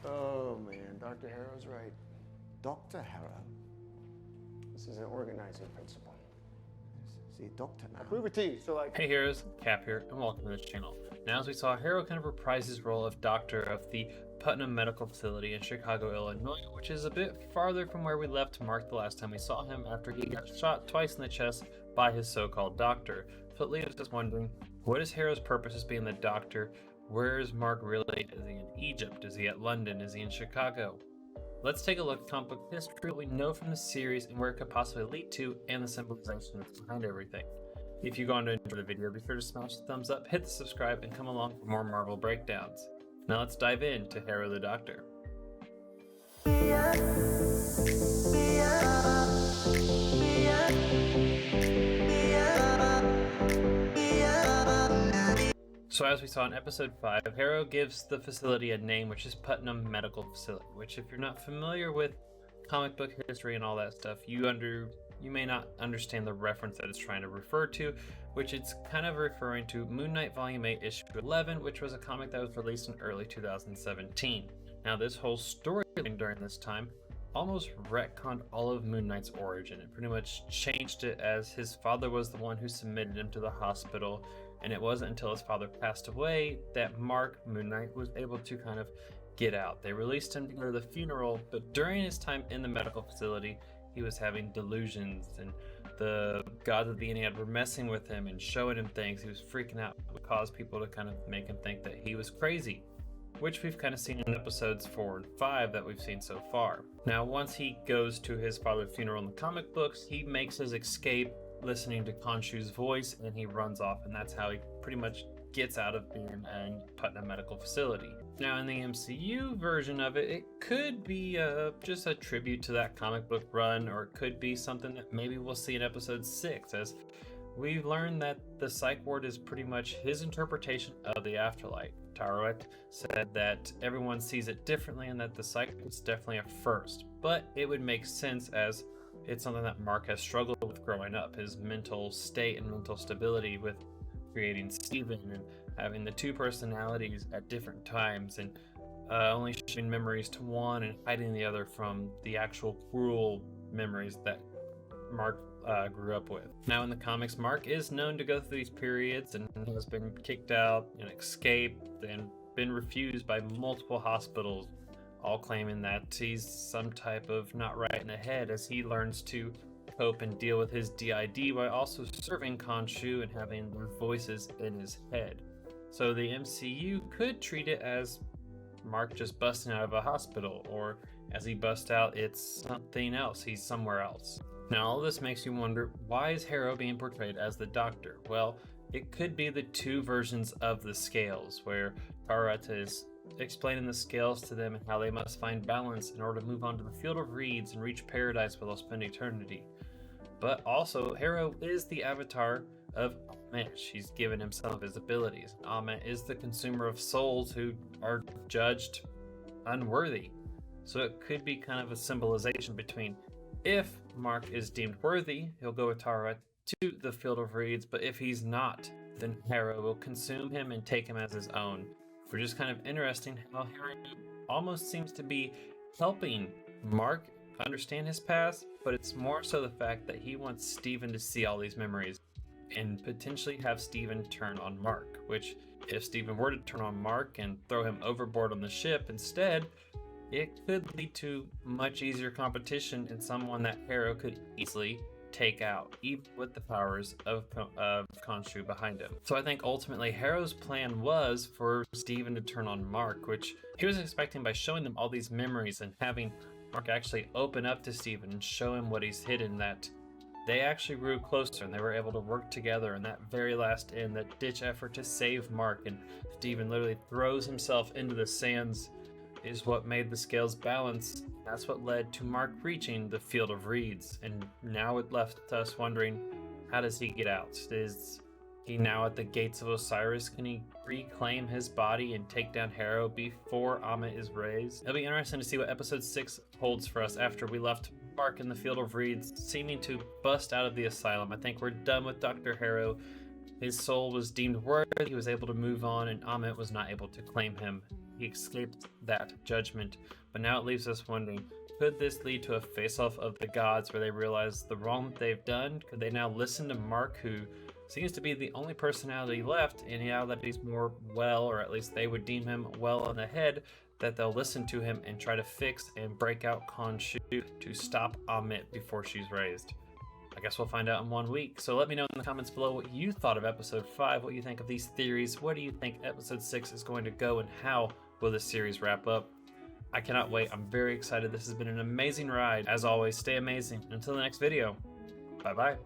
Oh man, Dr. Harrow's right. Dr. Harrow? This is an organizing principle. Is he a doctor now? I'll prove it to you. So like, Hey heroes, Cap here, and welcome to this channel. Now as we saw, Harrow kind of reprised his role of doctor of the Putnam Medical Facility in Chicago, Illinois, which is a bit farther from where we left Mark the last time we saw him after he got shot twice in the chest by his so-called doctor. So it leaves us wondering, what is Harrow's purpose as being the doctor? Where is Mark really? Is he in Egypt? Is he at London? Is he in Chicago? Let's take a look at comic book history, what we know from the series and where it could possibly lead to, and the symbolization that's behind everything. If you're going to enjoy the video, be sure to smash the thumbs up, hit the subscribe, and come along for more Marvel breakdowns. Now let's dive into Harrow the Doctor. So as we saw in episode 5, Harrow gives the facility a name, which is Putnam Medical Facility, which if you're not familiar with comic book history and all that stuff, you may not understand the reference that it's trying to refer to, which it's kind of referring to Moon Knight Volume 8, Issue 11, which was a comic that was released in early 2017. Now this whole storyline during this time almost retconned all of Moon Knight's origin. It pretty much changed it, as his father was the one who submitted him to the hospital, and it wasn't until his father passed away that Mark, Moon Knight, was able to kind of get out. They released him to go to the funeral, but during his time in the medical facility, he was having delusions, and the gods of the Ennead were messing with him and showing him things. He was freaking out. It would cause people to kind of make him think that he was crazy, which we've kind of seen in episodes 4 and 5 that we've seen so far. Now, once he goes to his father's funeral in the comic books, he makes his escape listening to Khonshu's voice, and he runs off, and that's how he pretty much gets out of being in Putnam Medical Facility. Now in the MCU version of it, it could be just a tribute to that comic book run, or it could be something that maybe we'll see in episode 6, as we learned that the psych ward is pretty much his interpretation of the afterlife. Tarot said that everyone sees it differently and that the psych is definitely a first, but it would make sense as it's something that Mark has struggled with growing up, his mental state and mental stability with creating Steven and having the two personalities at different times, and only showing memories to one and hiding the other from the actual cruel memories that Mark grew up with. Now in the comics, Mark is known to go through these periods and has been kicked out and escaped and been refused by multiple hospitals, all claiming that he's some type of not right in the head, as he learns to cope and deal with his DID while also serving Khonshu and having their voices in his head. So the MCU could treat it as Mark just busting out of a hospital, or as he busts out, it's something else, he's somewhere else. Now all this makes you wonder, why is Harrow being portrayed as the Doctor? Well, it could be the two versions of the scales, where Tarot is explaining the scales to them and how they must find balance in order to move on to the field of reeds and reach paradise where they'll spend eternity. But also, Harrow is the avatar of Ammit. She's given him some of his abilities. Ammit is the consumer of souls who are judged unworthy. So it could be kind of a symbolization between, if Mark is deemed worthy, he'll go with Tarot to the field of reeds, but if he's not, then Harrow will consume him and take him as his own. Which is kind of interesting how Harrow almost seems to be helping Mark understand his past, but it's more so the fact that he wants Steven to see all these memories and potentially have Steven turn on Mark, which if Steven were to turn on Mark and throw him overboard on the ship instead, it could lead to much easier competition and someone that Harrow could easily take out, even with the powers of Khonshu behind him. So I think ultimately Harrow's plan was for Steven to turn on Mark, which he was expecting by showing them all these memories and having Mark actually open up to Steven and show him what he's hidden, that they actually grew closer and they were able to work together in that very last end, that ditch effort to save Mark, and Steven literally throws himself into the sands is what made the scales balance. That's what led to Mark reaching the field of reeds, and now it left us wondering, how does he get out? Is he now at the gates of Osiris? Can he reclaim his body and take down Harrow before Ammit is raised? It'll be interesting to see what episode 6 holds for us after we left Mark in the field of reeds, seeming to bust out of the asylum. I think we're done with Dr. Harrow. His soul was deemed worthy, he was able to move on, and Ammit was not able to claim him. He escaped that judgment, but now it leaves us wondering, could this lead to a face-off of the gods where they realize the wrong that they've done? Could they now listen to Marc, who seems to be the only personality left, and now that he's more well, or at least they would deem him well in the head, that they'll listen to him and try to fix and break out Khonshu to stop Ammit before she's raised? I guess we'll find out in 1 week. So let me know in the comments below what you thought of episode 5, what you think of these theories, where do you think episode 6 is going to go, and how will this series wrap up? I cannot wait. I'm very excited. This has been an amazing ride. As always, stay amazing. Until the next video, bye-bye.